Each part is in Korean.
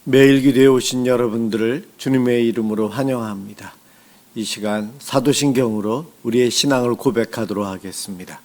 매일 기도에 오신 여러분들을 주님의 이름으로 환영합니다. 이 시간 사도신경으로 우리의 신앙을 고백하도록 하겠습니다.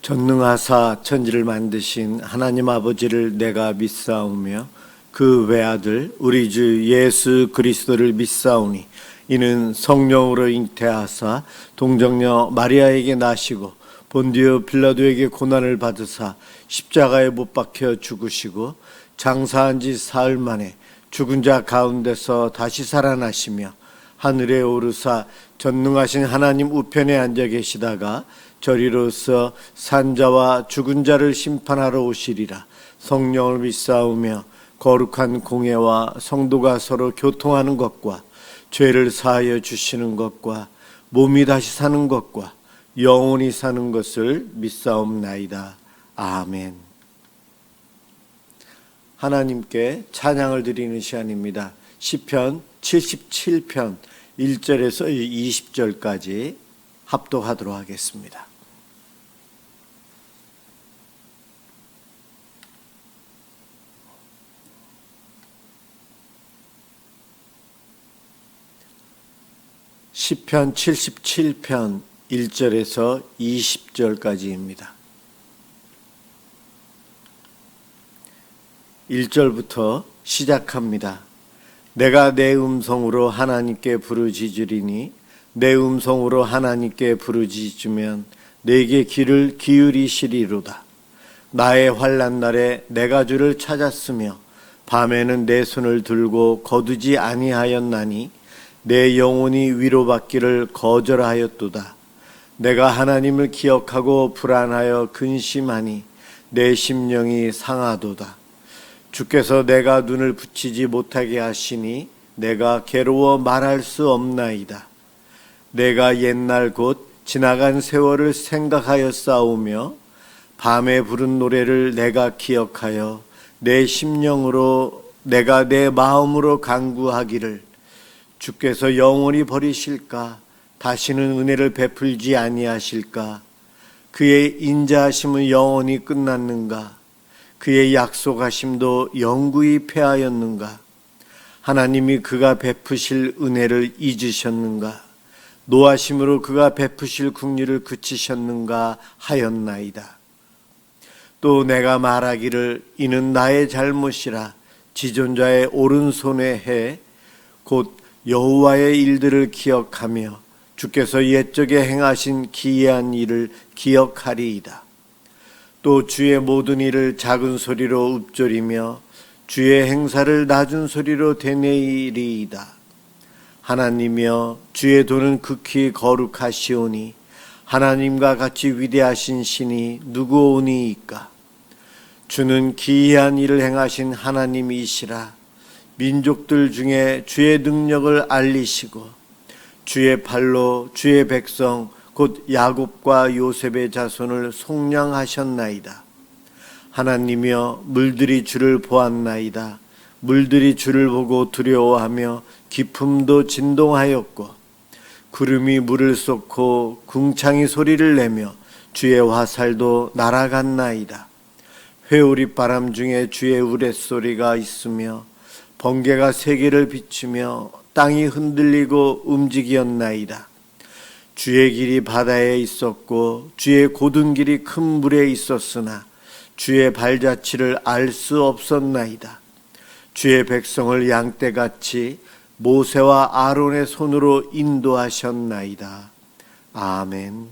전능하사 천지를 만드신 하나님 아버지를 내가 믿사오며 그 외아들 우리 주 예수 그리스도를 믿사오니 이는 성령으로 잉태하사 동정녀 마리아에게 나시고 본디오 빌라도에게 고난을 받으사 십자가에 못 박혀 죽으시고 장사한 지 사흘 만에 죽은 자 가운데서 다시 살아나시며 하늘에 오르사 전능하신 하나님 우편에 앉아 계시다가 저리로서 산자와 죽은 자를 심판하러 오시리라. 성령을 믿사오며 거룩한 공예와 성도가 서로 교통하는 것과 죄를 사하여 주시는 것과 몸이 다시 사는 것과 영원히 사는 것을 믿사옵나이다. 아멘. 하나님께 찬양을 드리는 시간입니다. 시편 77편 1절에서 20절까지 합독하도록 하겠습니다. 시편 77편 1절에서 20절까지입니다. 1절부터 시작합니다. 내가 내 음성으로 하나님께 부르짖으리니 내 음성으로 하나님께 부르짖으면 내게 귀를 기울이시리로다. 나의 환난 날에 내가 주를 찾았으며 밤에는 내 손을 들고 거두지 아니하였나니 내 영혼이 위로받기를 거절하였도다. 내가 하나님을 기억하고 불안하여 근심하니 내 심령이 상하도다. 주께서 내가 눈을 붙이지 못하게 하시니 내가 괴로워 말할 수 없나이다. 내가 옛날 곧 지나간 세월을 생각하여 싸우며 밤에 부른 노래를 내가 기억하여 내 심령으로 내가 내 마음으로 간구하기를 주께서 영원히 버리실까? 다시는 은혜를 베풀지 아니하실까? 그의 인자하심은 영원히 끝났는가? 그의 약속하심도 영구히 패하였는가? 하나님이 그가 베푸실 은혜를 잊으셨는가? 노하심으로 그가 베푸실 긍휼을 그치셨는가 하였나이다. 또 내가 말하기를 이는 나의 잘못이라 지존자의 오른손에 해 곧 여호와의 일들을 기억하며 주께서 옛적에 행하신 기이한 일을 기억하리이다. 또 주의 모든 일을 작은 소리로 읊조리며 주의 행사를 낮은 소리로 되뇌이리이다. 하나님이여 주의 도는 극히 거룩하시오니 하나님과 같이 위대하신 신이 누구오니이까? 주는 기이한 일을 행하신 하나님이시라. 민족들 중에 주의 능력을 알리시고 주의 팔로 주의 백성 곧 야곱과 요셉의 자손을 속량하셨나이다. 하나님이여 물들이 주를 보았나이다. 물들이 주를 보고 두려워하며 깊음도 진동하였고 구름이 물을 쏟고 궁창이 소리를 내며 주의 화살도 날아갔나이다. 회오리 바람 중에 주의 우레소리가 있으며 번개가 세계를 비추며 땅이 흔들리고 움직이었나이다. 주의 길이 바다에 있었고 주의 곧은 길이 큰 물에 있었으나 주의 발자취를 알 수 없었나이다. 주의 백성을 양떼같이 모세와 아론의 손으로 인도하셨나이다. 아멘.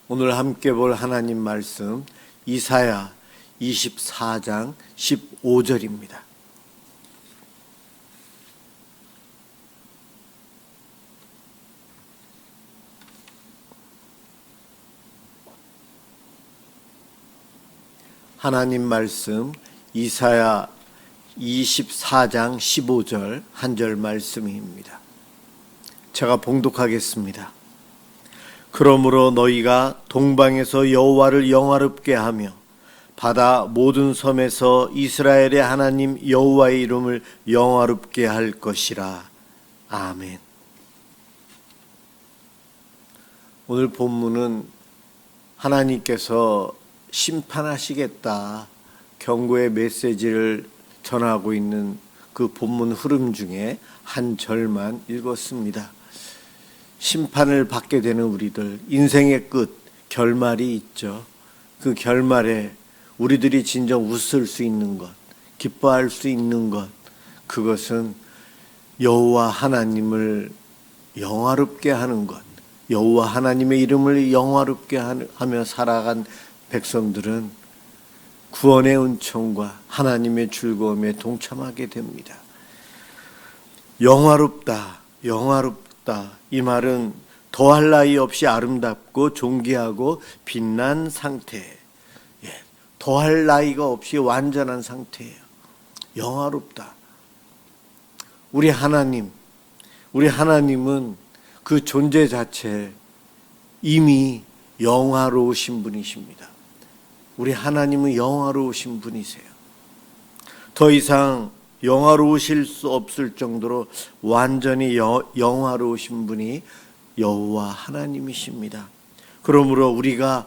오늘 함께 볼 하나님 말씀 이사야 24장 15절입니다. 하나님 말씀 이사야 24장 15절 한 절 말씀입니다. 제가 봉독하겠습니다. 그러므로 너희가 동방에서 여호와를 영화롭게 하며 바다 모든 섬에서 이스라엘의 하나님 여호와의 이름을 영화롭게 할 것이라. 아멘. 오늘 본문은 하나님께서 심판하시겠다 경고의 메시지를 전하고 있는 그 본문 흐름 중에 한 절만 읽었습니다. 심판을 받게 되는 우리들, 인생의 끝, 결말이 있죠. 그 결말에 우리들이 진정 웃을 수 있는 것, 기뻐할 수 있는 것, 그것은 여호와 하나님을 영화롭게 하는 것, 여호와 하나님의 이름을 영화롭게 하며 살아간 백성들은 구원의 은총과 하나님의 즐거움에 동참하게 됩니다. 영화롭다, 영화롭다. 이 말은 더할 나위 없이 아름답고 존귀하고 빛난 상태, 더할 나위가 없이 완전한 상태예요. 영화롭다. 우리 하나님은 그 존재 자체 이미 영화로우신 분이십니다. 우리 하나님은 영화로우신 분이세요. 더 이상 영화로우실 수 없을 정도로 완전히 영화로우신 분이 여호와 하나님이십니다. 그러므로 우리가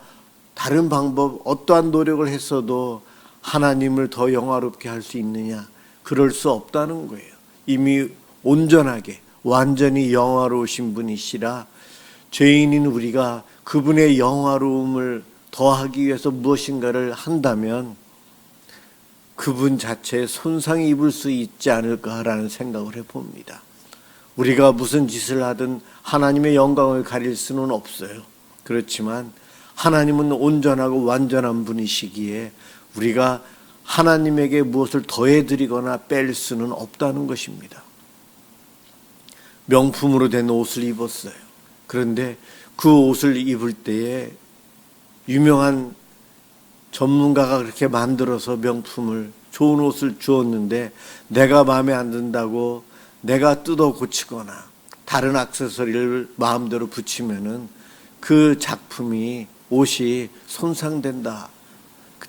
다른 방법, 어떠한 노력을 했어도 하나님을 더 영화롭게 할 수 있느냐? 그럴 수 없다는 거예요. 이미 온전하게 완전히 영화로우신 분이시라 죄인인 우리가 그분의 영화로움을 더하기 위해서 무엇인가를 한다면 그분 자체에 손상이 입을 수 있지 않을까라는 생각을 해봅니다. 우리가 무슨 짓을 하든 하나님의 영광을 가릴 수는 없어요. 그렇지만 하나님은 온전하고 완전한 분이시기에 우리가 하나님에게 무엇을 더해드리거나 뺄 수는 없다는 것입니다. 명품으로 된 옷을 입었어요. 그런데 그 옷을 입을 때에 유명한 전문가가 그렇게 만들어서 명품을, 좋은 옷을 주었는데 내가 마음에 안 든다고 내가 뜯어 고치거나 다른 액세서리를 마음대로 붙이면은 그 작품이, 옷이 손상된다.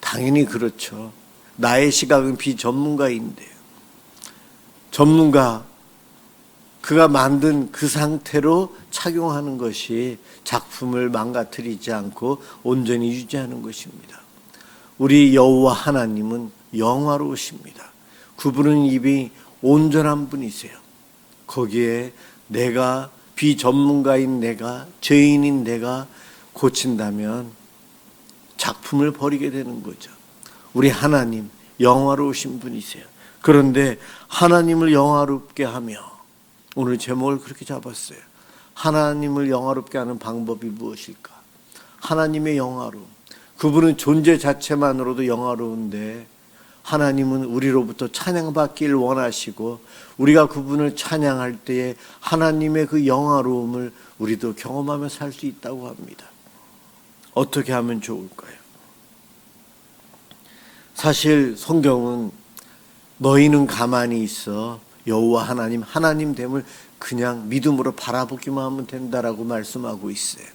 당연히 그렇죠. 나의 시각은 비전문가인데요. 전문가, 그가 만든 그 상태로 착용하는 것이 작품을 망가뜨리지 않고 온전히 유지하는 것입니다. 우리 여호와 하나님은 영화로우십니다. 그분은 입이 온전한 분이세요. 거기에 내가, 비전문가인 내가, 죄인인 내가 고친다면 작품을 버리게 되는 거죠. 우리 하나님 영화로우신 분이세요. 그런데 하나님을 영화롭게 하며, 오늘 제목을 그렇게 잡았어요. 하나님을 영화롭게 하는 방법이 무엇일까? 하나님의 영화로움. 그분은 존재 자체만으로도 영화로운데 하나님은 우리로부터 찬양받기를 원하시고 우리가 그분을 찬양할 때에 하나님의 그 영화로움을 우리도 경험하며 살 수 있다고 합니다. 어떻게 하면 좋을까요? 사실 성경은 너희는 가만히 있어 여호와 하나님 됨을 그냥 믿음으로 바라보기만 하면 된다라고 말씀하고 있어요.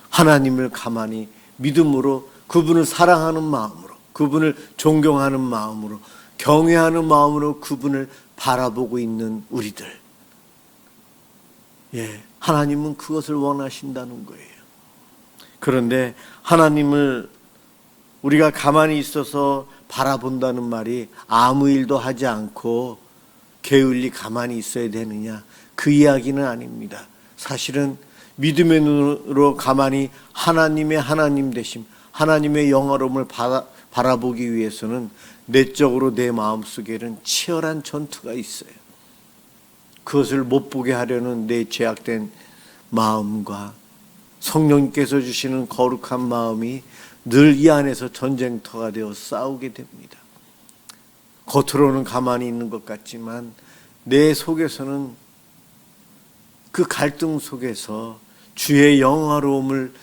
하나님을 가만히 믿음으로, 그분을 사랑하는 마음으로, 그분을 존경하는 마음으로, 경외하는 마음으로 그분을 바라보고 있는 우리들, 하나님은 그것을 원하신다는 거예요. 그런데 하나님을 우리가 가만히 있어서 바라본다는 말이 아무 일도 하지 않고 게을리 가만히 있어야 되느냐, 그 이야기는 아닙니다. 사실은 믿음의 눈으로 가만히 하나님의 하나님 되심, 하나님의 영화로움을 바라보기 위해서는 내적으로 내 마음속에는 치열한 전투가 있어요. 그것을 못 보게 하려는 내 죄악된 마음과 성령께서 주시는 거룩한 마음이 늘 이 안에서 전쟁터가 되어 싸우게 됩니다. 겉으로는 가만히 있는 것 같지만 내 속에서는 그 갈등 속에서 주의 영화로움을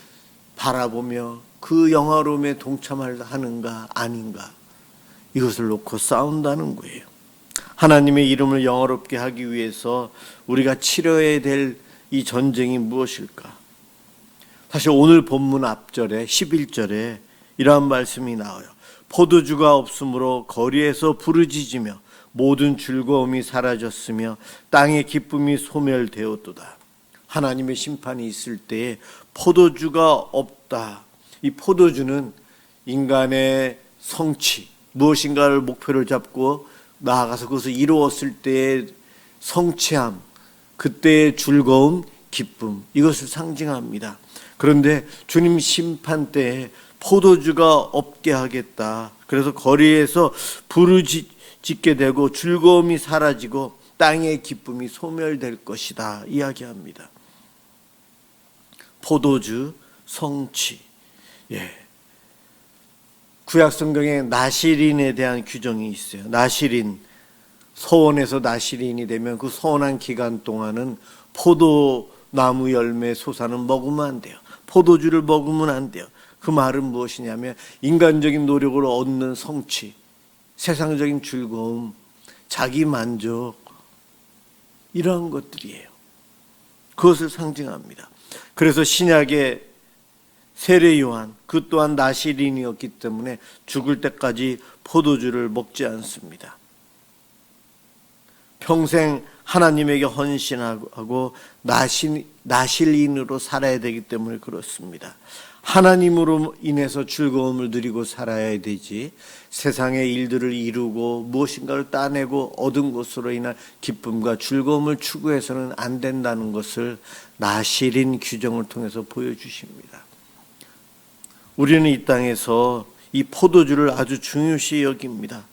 바라보며 그 영화로움에 동참하는가 아닌가, 이것을 놓고 싸운다는 거예요. 하나님의 이름을 영화롭게 하기 위해서 우리가 치러야 될 이 전쟁이 무엇일까? 사실 오늘 본문 앞절에 11절에 이러한 말씀이 나와요. 포도주가 없으므로 거리에서 부르짖으며 모든 즐거움이 사라졌으며 땅의 기쁨이 소멸되었도다. 하나님의 심판이 있을 때에 포도주가 없다. 이 포도주는 인간의 성취, 무엇인가를 목표를 잡고 나아가서 그것을 이루었을 때의 성취함, 그때의 즐거움, 기쁨, 이것을 상징합니다. 그런데 주님 심판 때에 포도주가 없게 하겠다. 그래서 거리에서 부르짖게 되고 즐거움이 사라지고 땅의 기쁨이 소멸될 것이다 이야기합니다. 포도주 성취. 구약 성경에 나실인에 대한 규정이 있어요. 나실인, 서원에서 나실인이 되면 그 서원한 기간 동안은 포도나무 열매 소사는 먹으면 안 돼요. 포도주를 먹으면 안 돼요. 그 말은 무엇이냐면 인간적인 노력으로 얻는 성취, 세상적인 즐거움, 자기 만족, 이러한 것들이에요. 그것을 상징합니다. 그래서 신약의 세례 요한, 그 또한 나실인이었기 때문에 죽을 때까지 포도주를 먹지 않습니다. 평생 하나님에게 헌신하고 나실인으로 살아야 되기 때문에 그렇습니다. 하나님으로 인해서 즐거움을 누리고 살아야 되지, 세상의 일들을 이루고 무엇인가를 따내고 얻은 것으로 인한 기쁨과 즐거움을 추구해서는 안 된다는 것을 나실인 규정을 통해서 보여주십니다. 우리는 이 땅에서 이 포도주를 아주 중요시 여깁니다.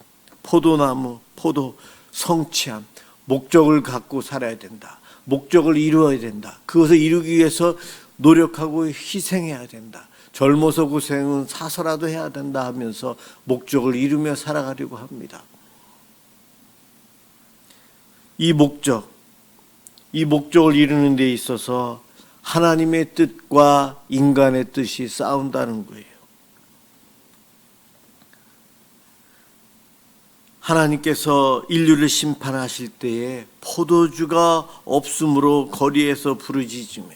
포도나무, 포도, 성취함, 목적을 갖고 살아야 된다. 목적을 이루어야 된다. 그것을 이루기 위해서 노력하고 희생해야 된다. 젊어서 고생은 사서라도 해야 된다 하면서 목적을 이루며 살아가려고 합니다. 이 목적을 이루는 데 있어서 하나님의 뜻과 인간의 뜻이 싸운다는 거예요. 하나님께서 인류를 심판하실 때에 포도주가 없으므로 거리에서 부르짖으며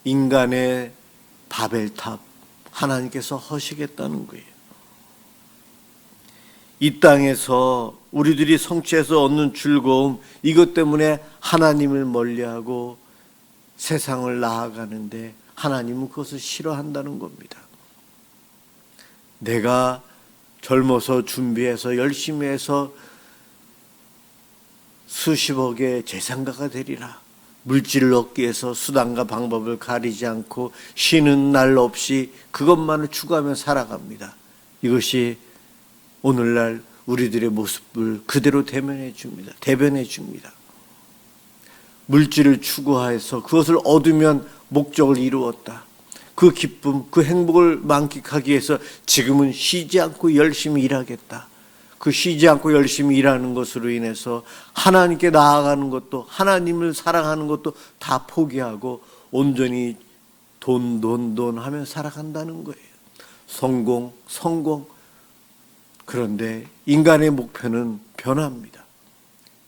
인간의 바벨탑 하나님께서 허시겠다는 거예요. 이 땅에서 우리들이 성취해서 얻는 즐거움, 이것 때문에 하나님을 멀리하고 세상을 나아가는데 하나님은 그것을 싫어한다는 겁니다. 내가 젊어서 준비해서 열심히 해서 수십억의 재산가가 되리라. 물질을 얻기 위해서 수단과 방법을 가리지 않고 쉬는 날 없이 그것만을 추구하며 살아갑니다. 이것이 오늘날 우리들의 모습을 그대로 대변해 줍니다. 물질을 추구해서 그것을 얻으면 목적을 이루었다. 그 기쁨, 그 행복을 만끽하기 위해서 지금은 쉬지 않고 열심히 일하겠다. 그 쉬지 않고 열심히 일하는 것으로 인해서 하나님께 나아가는 것도, 하나님을 사랑하는 것도 다 포기하고 온전히 돈 하며 살아간다는 거예요. 성공. 그런데 인간의 목표는 변합니다.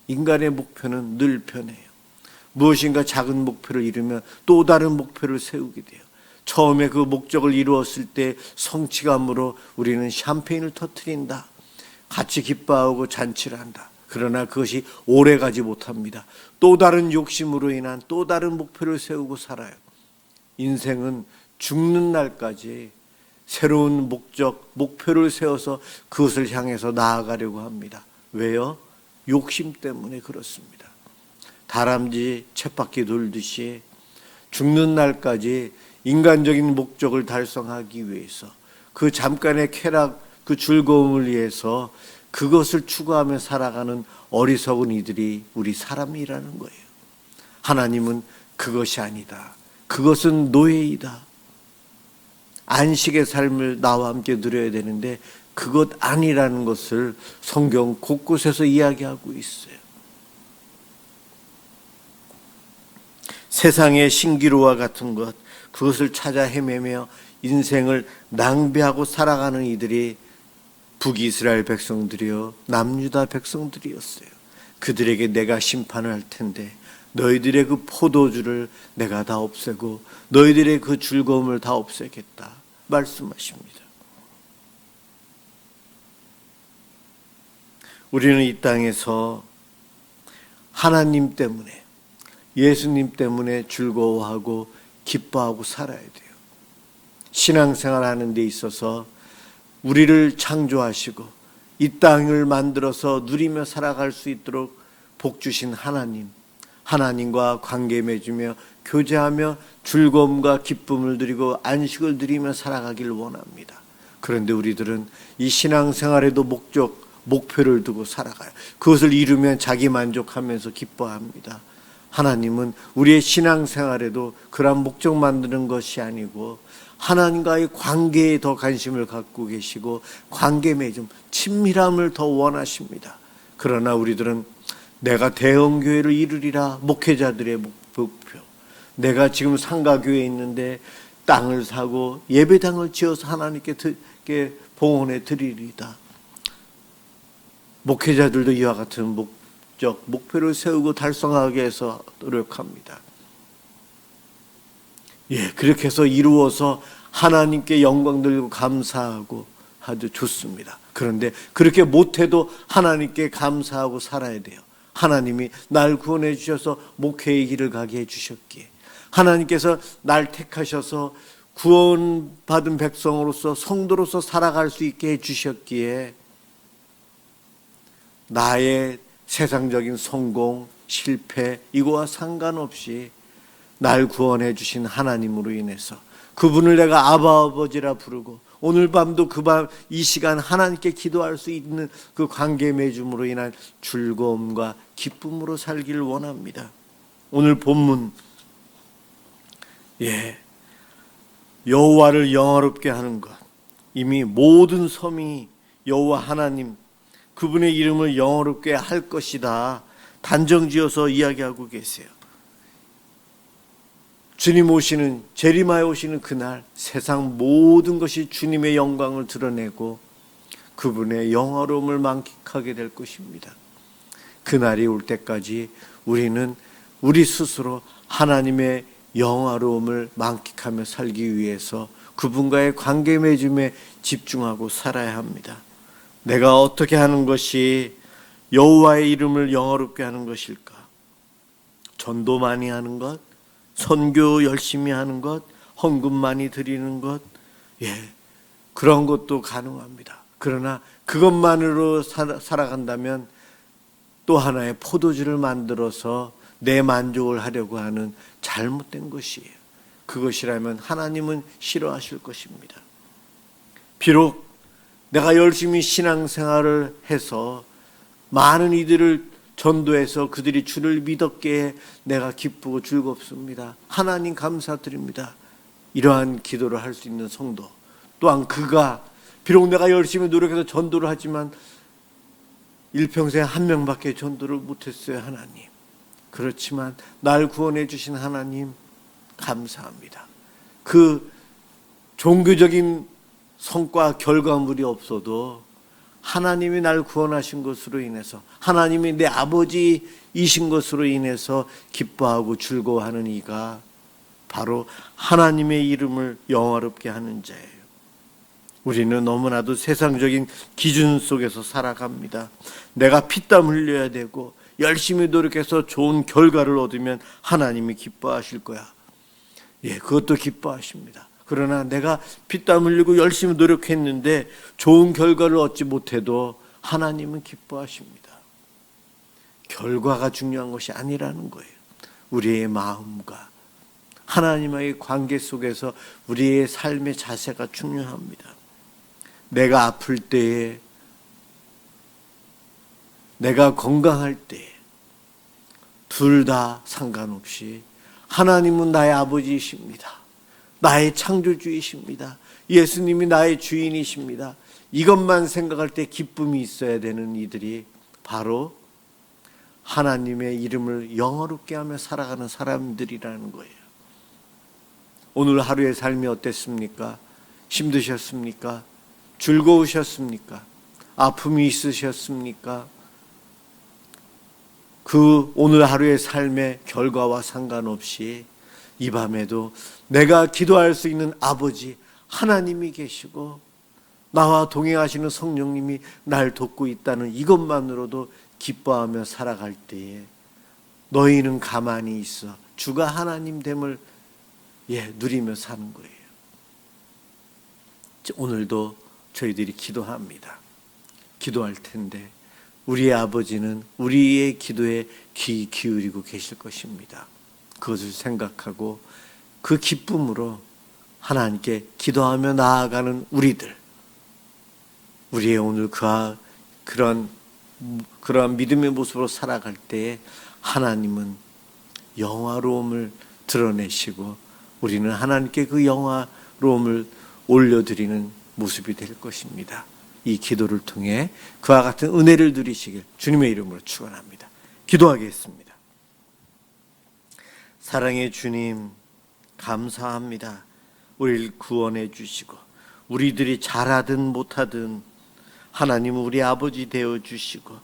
인간의 목표는 늘 변해요. 무엇인가 작은 목표를 이루면 또 다른 목표를 세우게 돼요. 처음에 그 목적을 이루었을 때 성취감으로 우리는 샴페인을 터뜨린다. 같이 기뻐하고 잔치를 한다. 그러나 그것이 오래가지 못합니다. 또 다른 욕심으로 인한 또 다른 목표를 세우고 살아요. 인생은 죽는 날까지 새로운 목표를 세워서 그것을 향해서 나아가려고 합니다. 왜요? 욕심 때문에 그렇습니다. 다람쥐 쳇바퀴 돌듯이 죽는 날까지 인간적인 목적을 달성하기 위해서, 그 잠깐의 쾌락, 그 즐거움을 위해서 그것을 추구하며 살아가는 어리석은 이들이 우리 사람이라는 거예요. 하나님은 그것이 아니다. 그것은 노예이다. 안식의 삶을 나와 함께 누려야 되는데 그것 아니라는 것을 성경 곳곳에서 이야기하고 있어요. 세상의 신기루와 같은 것, 그것을 찾아 헤매며 인생을 낭비하고 살아가는 이들이 북이스라엘 백성들이요 남유다 백성들이었어요. 그들에게 내가 심판을 할 텐데 너희들의 그 포도주를 내가 다 없애고 너희들의 그 즐거움을 다 없애겠다 말씀하십니다. 우리는 이 땅에서 하나님 때문에, 예수님 때문에 즐거워하고 기뻐하고 살아야 돼요. 신앙생활 하는 데 있어서 우리를 창조하시고 이 땅을 만들어서 누리며 살아갈 수 있도록 복 주신 하나님, 하나님과 관계 맺으며 교제하며 즐거움과 기쁨을 누리고 안식을 누리며 살아가길 원합니다. 그런데 우리들은 이 신앙생활에도 목표를 두고 살아가요. 그것을 이루면 자기 만족하면서 기뻐합니다. 하나님은 우리의 신앙생활에도 그러한 목적 만드는 것이 아니고 하나님과의 관계에 더 관심을 갖고 계시고 관계 맺음, 친밀함을 더 원하십니다. 그러나 우리들은 내가 대형교회를 이루리라, 목회자들의 목표, 내가 지금 상가교회에 있는데 땅을 사고 예배당을 지어서 하나님께 봉헌해 드리리다. 목회자들도 이와 같은 목표를 세우고 달성하기 위해서 노력합니다. 그렇게 해서 이루어서 하나님께 영광 돌리고 감사하고 아주 좋습니다. 그런데 그렇게 못해도 하나님께 감사하고 살아야 돼요. 하나님이 날 구원해 주셔서 목회의 길을 가게 해 주셨기에, 하나님께서 날 택하셔서 구원받은 백성으로서 성도로서 살아갈 수 있게 해 주셨기에 나의 세상적인 성공, 실패 이거와 상관없이 날 구원해 주신 하나님으로 인해서 그분을 내가 아버지라 부르고 오늘 밤도 이 시간 하나님께 기도할 수 있는 그 관계 맺음으로 인한 즐거움과 기쁨으로 살기를 원합니다. 오늘 본문 여호와를 영화롭게 하는 것, 이미 모든 섬이 여호와 하나님 그분의 이름을 영화롭게 할 것이다 단정지어서 이야기하고 계세요. 주님 오시는, 재림하여 오시는 그날 세상 모든 것이 주님의 영광을 드러내고 그분의 영화로움을 만끽하게 될 것입니다. 그날이 올 때까지 우리는 우리 스스로 하나님의 영화로움을 만끽하며 살기 위해서 그분과의 관계 맺음에 집중하고 살아야 합니다. 내가 어떻게 하는 것이 여호와의 이름을 영화롭게 하는 것일까? 전도 많이 하는 것, 선교 열심히 하는 것, 헌금 많이 드리는 것, 그런 것도 가능합니다. 그러나 그것만으로 살아간다면 또 하나의 포도주를 만들어서 내 만족을 하려고 하는 잘못된 것이에요. 그것이라면 하나님은 싫어하실 것입니다. 비록 내가 열심히 신앙생활을 해서 많은 이들을 전도해서 그들이 주를 믿었기에 내가 기쁘고 즐겁습니다. 하나님 감사드립니다. 이러한 기도를 할 수 있는 성도, 또한 그가 비록 내가 열심히 노력해서 전도를 하지만 일평생 한 명밖에 전도를 못했어요. 하나님, 그렇지만 날 구원해 주신 하나님 감사합니다. 그 종교적인 성과 결과물이 없어도 하나님이 날 구원하신 것으로 인해서, 하나님이 내 아버지이신 것으로 인해서 기뻐하고 즐거워하는 이가 바로 하나님의 이름을 영화롭게 하는 자예요. 우리는 너무나도 세상적인 기준 속에서 살아갑니다. 내가 피땀 흘려야 되고 열심히 노력해서 좋은 결과를 얻으면 하나님이 기뻐하실 거야. 그것도 기뻐하십니다. 그러나 내가 피땀 흘리고 열심히 노력했는데 좋은 결과를 얻지 못해도 하나님은 기뻐하십니다. 결과가 중요한 것이 아니라는 거예요. 우리의 마음과 하나님과의 관계 속에서 우리의 삶의 자세가 중요합니다. 내가 아플 때에, 내가 건강할 때에 둘 다 상관없이 하나님은 나의 아버지이십니다. 나의 창조주이십니다. 예수님이 나의 주인이십니다. 이것만 생각할 때 기쁨이 있어야 되는 이들이 바로 하나님의 이름을 영화롭게 하며 살아가는 사람들이라는 거예요. 오늘 하루의 삶이 어땠습니까? 힘드셨습니까? 즐거우셨습니까? 아픔이 있으셨습니까? 그 오늘 하루의 삶의 결과와 상관없이 이 밤에도 내가 기도할 수 있는 아버지 하나님이 계시고 나와 동행하시는 성령님이 날 돕고 있다는 이것만으로도 기뻐하며 살아갈 때에 너희는 가만히 있어 주가 하나님 됨을 누리며 사는 거예요. 오늘도 저희들이 기도합니다. 기도할 텐데 우리의 아버지는 우리의 기도에 귀 기울이고 계실 것입니다. 그것을 생각하고 그 기쁨으로 하나님께 기도하며 나아가는 우리의 오늘 그러한 믿음의 모습으로 살아갈 때에 하나님은 영화로움을 드러내시고 우리는 하나님께 그 영화로움을 올려드리는 모습이 될 것입니다. 이 기도를 통해 그와 같은 은혜를 누리시길 주님의 이름으로 축원합니다. 기도하겠습니다. 사랑의 주님, 감사합니다. 우리를 구원해 주시고 우리들이 잘하든 못하든 하나님은 우리 아버지 되어 주시고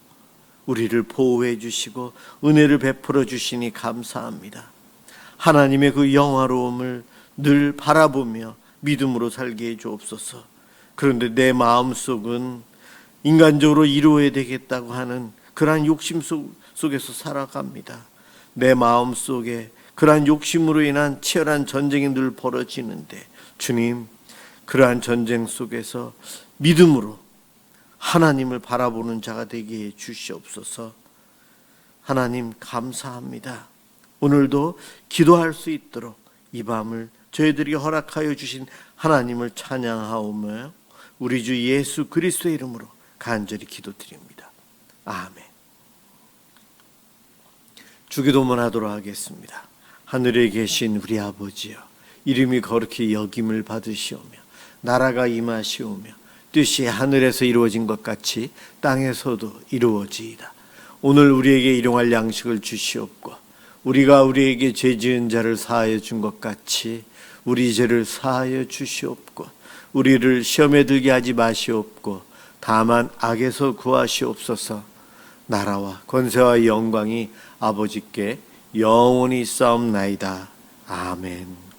우리를 보호해 주시고 은혜를 베풀어 주시니 감사합니다. 하나님의 그 영화로움을 늘 바라보며 믿음으로 살게 해 주옵소서. 그런데 내 마음속은 인간적으로 이루어야 되겠다고 하는 그러한 욕심 속에서 살아갑니다. 내 마음속에 그러한 욕심으로 인한 치열한 전쟁이 늘 벌어지는데 주님, 그러한 전쟁 속에서 믿음으로 하나님을 바라보는 자가 되게 해 주시옵소서. 하나님 감사합니다. 오늘도 기도할 수 있도록 이 밤을 저희들이 허락하여 주신 하나님을 찬양하오며 우리 주 예수 그리스도의 이름으로 간절히 기도드립니다. 아멘. 주기도문 하도록 하겠습니다. 하늘에 계신 우리 아버지여, 이름이 거룩히 여김을 받으시오며 나라가 임하시오며 뜻이 하늘에서 이루어진 것 같이 땅에서도 이루어지이다. 오늘 우리에게 일용할 양식을 주시옵고 우리가 우리에게 죄 지은 자를 사하여 준 것 같이 우리 죄를 사하여 주시옵고 우리를 시험에 들게 하지 마시옵고 다만 악에서 구하시옵소서. 나라와 권세와 영광이 아버지께 영원히 있사옵나이다. 아멘.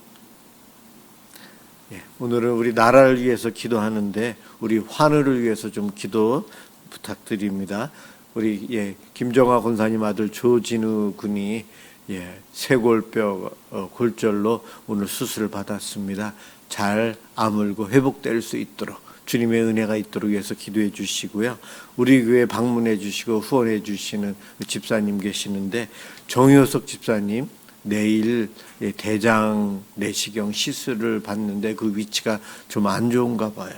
오늘은 우리 나라를 위해서 기도하는데 우리 환우를 위해서 좀 기도 부탁드립니다. 우리 김정화 권사님 아들 조진우 군이 쇄골뼈 골절로 오늘 수술을 받았습니다. 잘 아물고 회복될 수 있도록 주님의 은혜가 있도록 위해서 기도해 주시고요. 우리 교회 방문해 주시고 후원해 주시는 집사님 계시는데 정효석 집사님 내일 대장 내시경 시술을 받는데 그 위치가 좀 안 좋은가 봐요.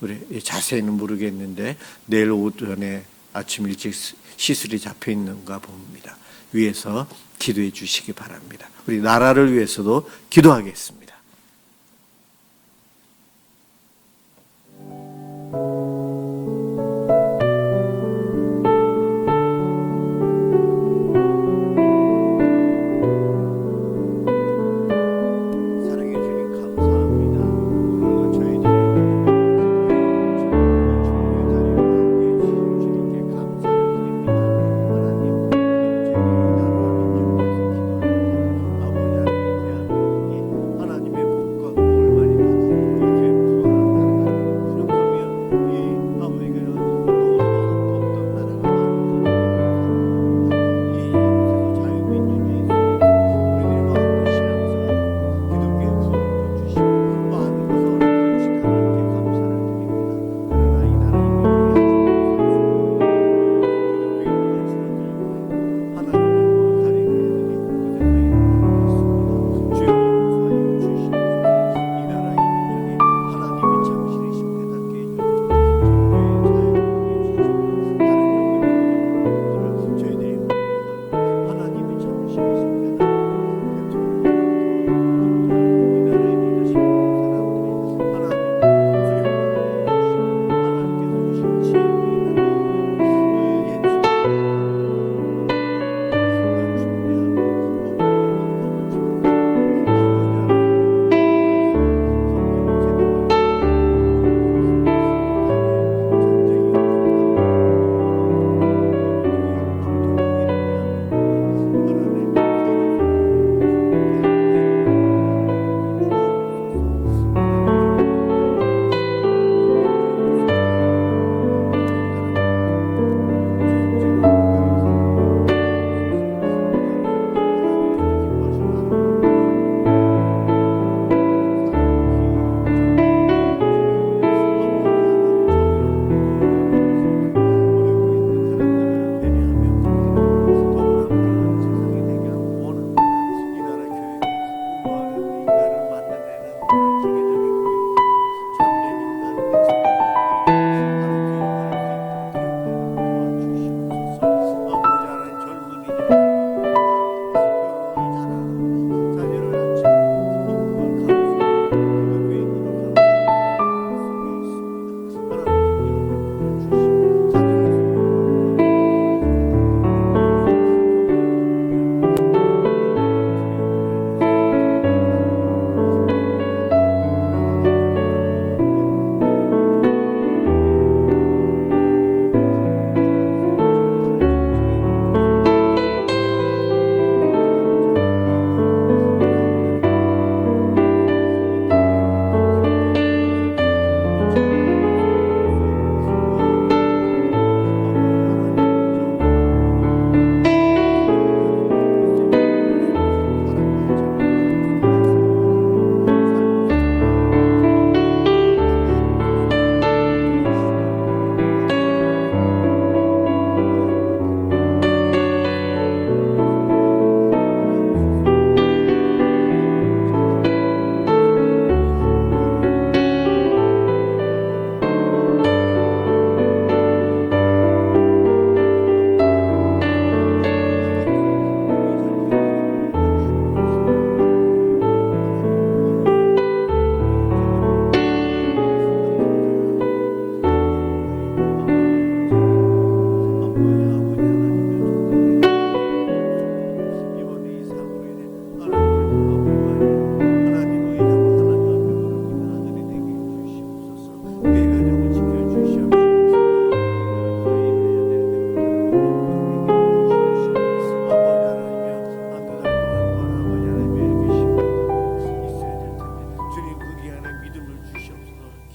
우리 자세히는 모르겠는데 내일 오전에 아침 일찍 시술이 잡혀 있는가 봅니다. 위해서 기도해 주시기 바랍니다. 우리 나라를 위해서도 기도하겠습니다.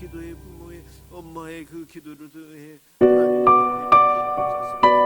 기도에 부모의 엄마의 그 기도를 더해 하나님의 기도에 주시옵소서.